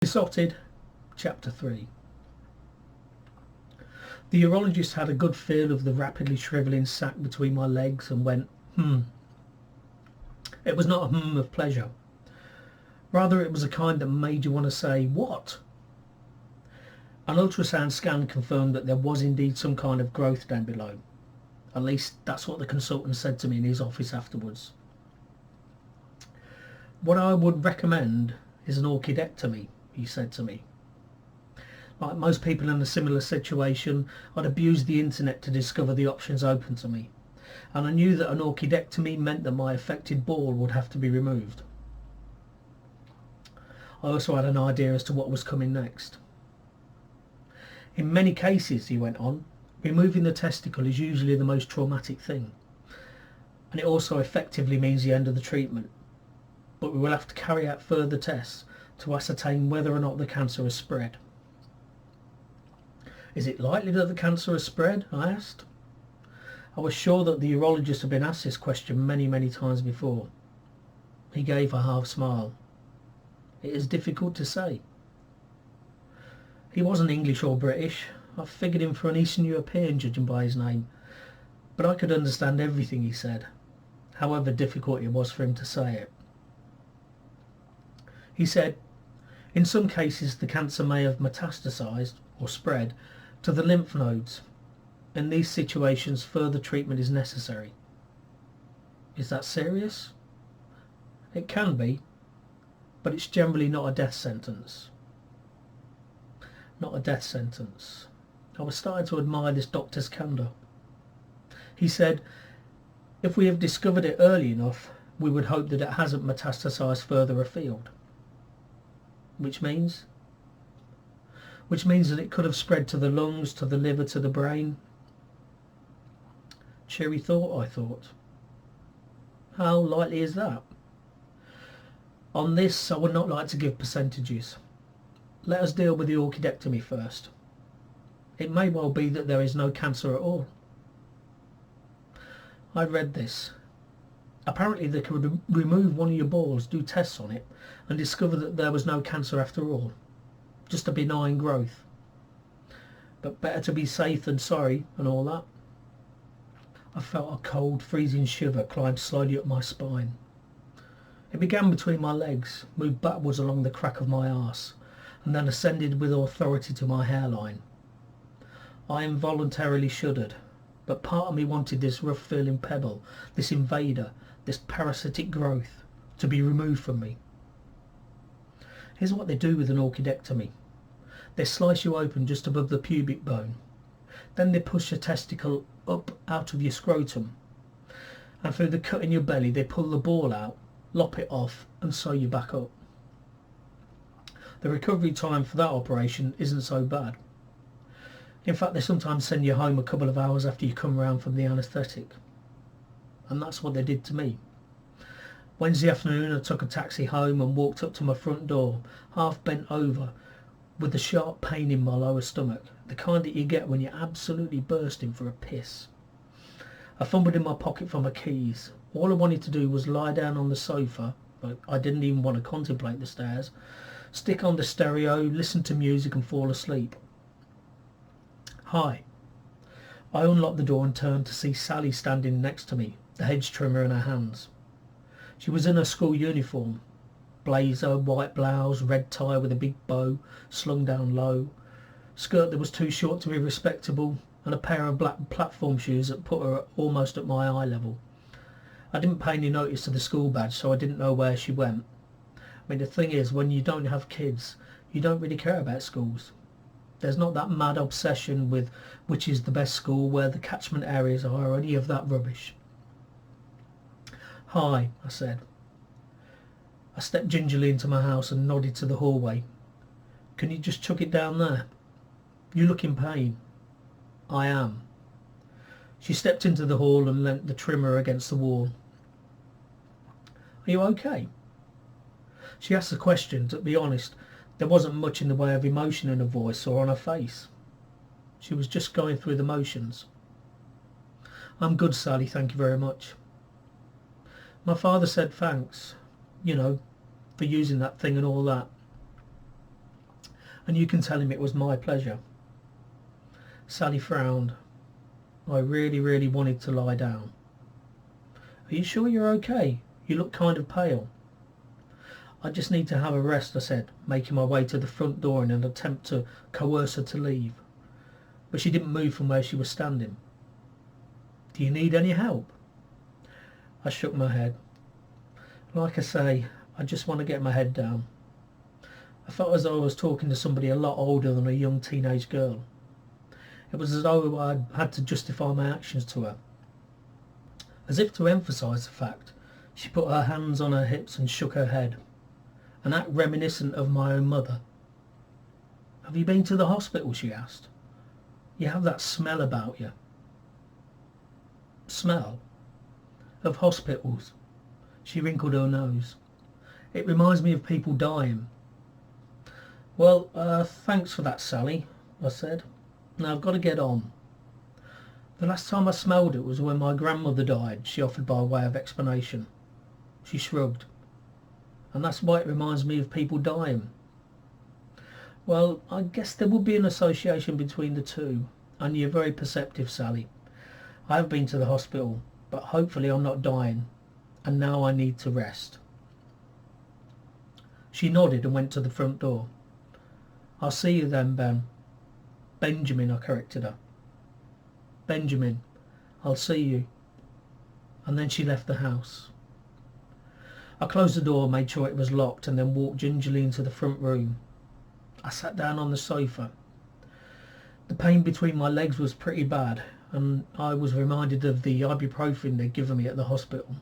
Besotted, Chapter 3. The urologist had a good feel of the rapidly shrivelling sack between my legs and went, It was not a of pleasure. Rather, it was a kind that made you want to say, what? An ultrasound scan confirmed that there was indeed some kind of growth down below. At least that's what the consultant said to me in his office afterwards. What I would recommend is an orchidectomy, he said to me. Like most people in a similar situation, I'd abused the internet to discover the options open to me, and I knew that an orchidectomy meant that my affected ball would have to be removed. I also had an idea as to what was coming next. In many cases, he went on, removing the testicle is usually the most traumatic thing, and it also effectively means the end of the treatment. But we will have to carry out further tests to ascertain whether or not the cancer has spread. Is it likely that the cancer has spread? I asked. I was sure that the urologist had been asked this question many times before. He gave a half smile. It is difficult to say. He wasn't English or British. I figured him for an Eastern European, judging by his name, but I could understand everything he said, however difficult it was for him to say it. He said, in some cases the cancer may have metastasized or spread to the lymph nodes. In these situations further treatment is necessary. Is that serious? It can be, but it's generally not a death sentence. Not a death sentence. I was starting to admire this doctor's candour. He said, if we have discovered it early enough, we would hope that it hasn't metastasized further afield. Which means that it could have spread to the lungs, to the liver, to the brain. Cheery thought, I thought. How likely is that? On this, I would not like to give percentages. Let us deal with the orchidectomy first. It may well be that there is no cancer at all. I read this. Apparently they could remove one of your balls, do tests on it, and discover that there was no cancer after all. Just a benign growth. But better to be safe than sorry and all that. I felt a cold, freezing shiver climb slowly up my spine. It began between my legs, moved backwards along the crack of my arse, and then ascended with authority to my hairline. I involuntarily shuddered, but part of me wanted this rough-feeling pebble, this invader, this parasitic growth, to be removed from me. Here's what they do with an orchidectomy. They slice you open just above the pubic bone. Then they push a testicle up out of your scrotum, and through the cut in your belly they pull the ball out, lop it off, and sew you back up. The recovery time for that operation isn't so bad. In fact, they sometimes send you home a couple of hours after you come round from the anaesthetic. And that's what they did to me. Wednesday afternoon I took a taxi home and walked up to my front door, half bent over, with a sharp pain in my lower stomach, the kind that you get when you're absolutely bursting for a piss. I fumbled in my pocket for my keys. All I wanted to do was lie down on the sofa, but I didn't even want to contemplate the stairs, stick on the stereo, listen to music and fall asleep. Hi. I unlocked the door and turned to see Sally standing next to me, the hedge trimmer in her hands. She was in her school uniform, blazer, white blouse, red tie with a big bow slung down low, skirt that was too short to be respectable, and a pair of black platform shoes that put her almost at my eye level. I didn't pay any notice to the school badge, so I didn't know where she went. I mean, the thing is, when you don't have kids, you don't really care about schools. There's not that mad obsession with which is the best school, where the catchment areas are, or any of that rubbish. Hi, I said. I stepped gingerly into my house and nodded to the hallway. Can you just chuck it down there? You look in pain. I am. She stepped into the hall and leant the trimmer against the wall. Are you okay? She asked the question. To be honest, there wasn't much in the way of emotion in her voice or on her face. She was just going through the motions. I'm good, Sally, thank you very much. My father said thanks, for using that thing and all that. and you can tell him it was my pleasure." Sally frowned. I really wanted to lie down. "Are you sure you're okay? You look kind of pale." "I just need to have a rest," I said, making my way to the front door in an attempt to coerce her to leave. But she didn't move from where she was standing. "Do you need any help?" I shook my head. "Like I say, I just want to get my head down." I felt as though I was talking to somebody a lot older than a young teenage girl. It was as though I had to justify my actions to her. As if to emphasise the fact, she put her hands on her hips and shook her head, an act reminiscent of my own mother. "Have you been to the hospital?" she asked. "You have that smell about you." "Smell?" "Of hospitals." She wrinkled her nose. "It reminds me of people dying." "Well, thanks for that, Sally," I said. "Now I've got to get on." "The last time I smelled it was when my grandmother died," she offered by way of explanation. She shrugged. "And that's why it reminds me of people dying." "Well, I guess there would be an association between the two, and you're very perceptive, Sally. I have been to the hospital, but hopefully I'm not dying, and now I need to rest." She nodded and went to the front door. "I'll see you then, Benjamin," I corrected her. "Benjamin, I'll see you." And then she left the house. I closed the door, made sure it was locked, and then walked gingerly into the front room. I sat down on the sofa. The pain between my legs was pretty bad, and I was reminded of the ibuprofen they'd given me at the hospital.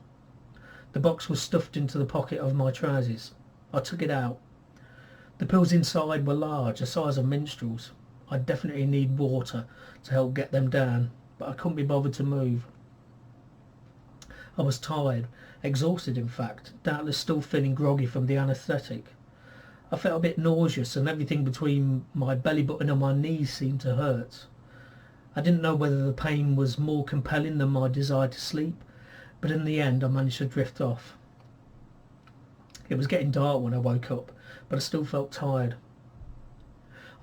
The box was stuffed into the pocket of my trousers. I took it out. The pills inside were large, the size of minstrels. I'd definitely need water to help get them down, but I couldn't be bothered to move. I was tired, exhausted in fact, doubtless still feeling groggy from the anaesthetic. I felt a bit nauseous, and everything between my belly button and my knees seemed to hurt. I didn't know whether the pain was more compelling than my desire to sleep, but in the end I managed to drift off. It was getting dark when I woke up, but I still felt tired.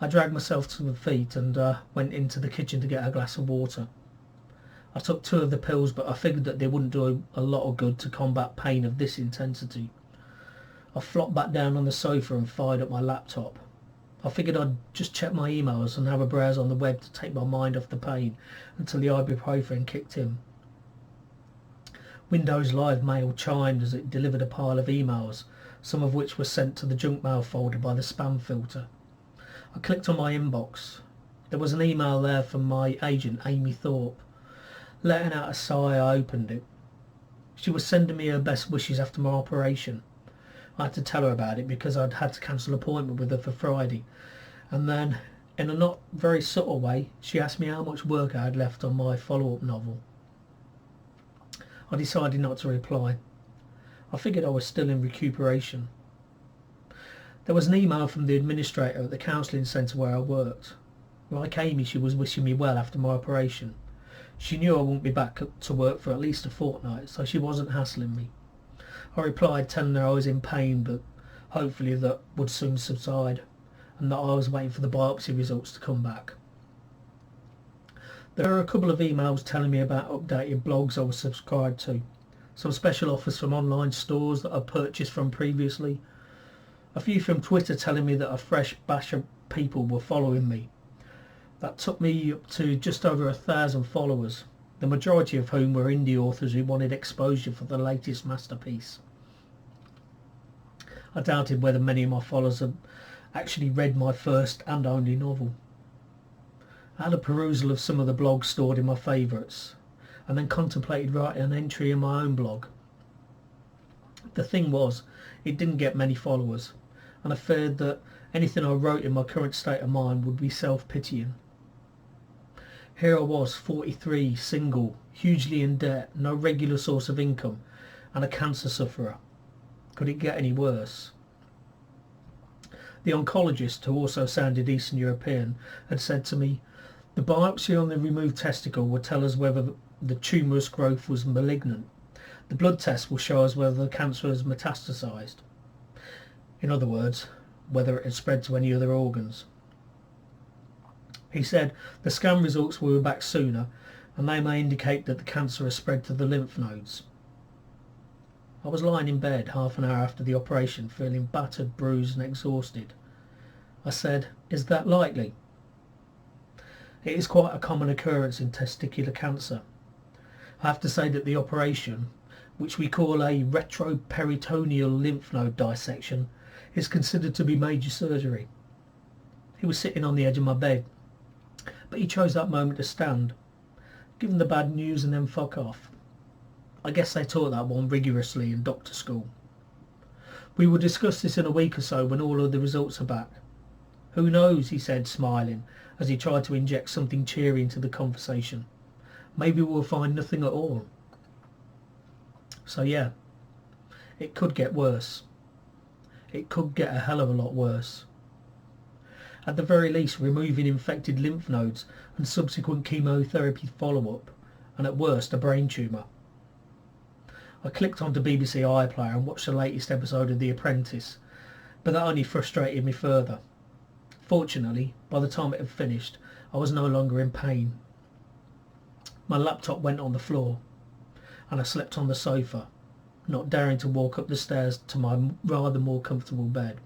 I dragged myself to my feet and went into the kitchen to get a glass of water. I took 2 of the pills, but I figured that they wouldn't do a lot of good to combat pain of this intensity. I flopped back down on the sofa and fired up my laptop. I figured I'd just check my emails and have a browse on the web to take my mind off the pain until the ibuprofen kicked in. Windows Live Mail chimed as it delivered a pile of emails, some of which were sent to the junk mail folder by the spam filter. I clicked on my inbox. There was an email there from my agent, Amy Thorpe. Letting out a sigh, I opened it. She was sending me her best wishes after my operation. I had to tell her about it because I'd had to cancel an appointment with her for Friday. And then, in a not very subtle way, she asked me how much work I had left on my follow-up novel. I decided not to reply. I figured I was still in recuperation. There was an email from the administrator at the counselling centre where I worked. Like Amy, she was wishing me well after my operation. She knew I wouldn't be back to work for at least a fortnight, so she wasn't hassling me. I replied telling her I was in pain, but hopefully that would soon subside, and that I was waiting for the biopsy results to come back. There were a couple of emails telling me about updated blogs I was subscribed to, some special offers from online stores that I'd purchased from previously, a few from Twitter telling me that a fresh batch of people were following me. That took me up to just over 1,000 followers, the majority of whom were indie authors who wanted exposure for the latest masterpiece. I doubted whether many of my followers had actually read my first and only novel. I had a perusal of some of the blogs stored in my favourites, and then contemplated writing an entry in my own blog. The thing was, it didn't get many followers, and I feared that anything I wrote in my current state of mind would be self-pitying. Here I was, 43, single, hugely in debt, no regular source of income, and a cancer sufferer. Could it get any worse? The oncologist, who also sounded Eastern European, had said to me, "The biopsy on the removed testicle will tell us whether the tumorous growth was malignant. The blood test will show us whether the cancer has metastasised." In other words, whether it had spread to any other organs. He said the scan results were back sooner and they may indicate that the cancer has spread to the lymph nodes. I was lying in bed half an hour after the operation, feeling battered, bruised and exhausted. I said, "Is that likely?" It is quite a common occurrence in testicular cancer. I have to say that the operation, which we call a retroperitoneal lymph node dissection, is considered to be major surgery. He was sitting on the edge of my bed, but he chose that moment to stand, give him the bad news and then fuck off. I guess they taught that one rigorously in doctor school. We will discuss this in a week or so when all of the results are back. Who knows, he said, smiling, as he tried to inject something cheery into the conversation. Maybe we'll find nothing at all. So yeah, it could get worse. It could get a hell of a lot worse. At the very least, removing infected lymph nodes and subsequent chemotherapy follow-up, and at worst a brain tumour. I clicked onto BBC iPlayer and watched the latest episode of The Apprentice, but that only frustrated me further. Fortunately, by the time it had finished, I was no longer in pain. My laptop went on the floor, and I slept on the sofa, not daring to walk up the stairs to my rather more comfortable bed.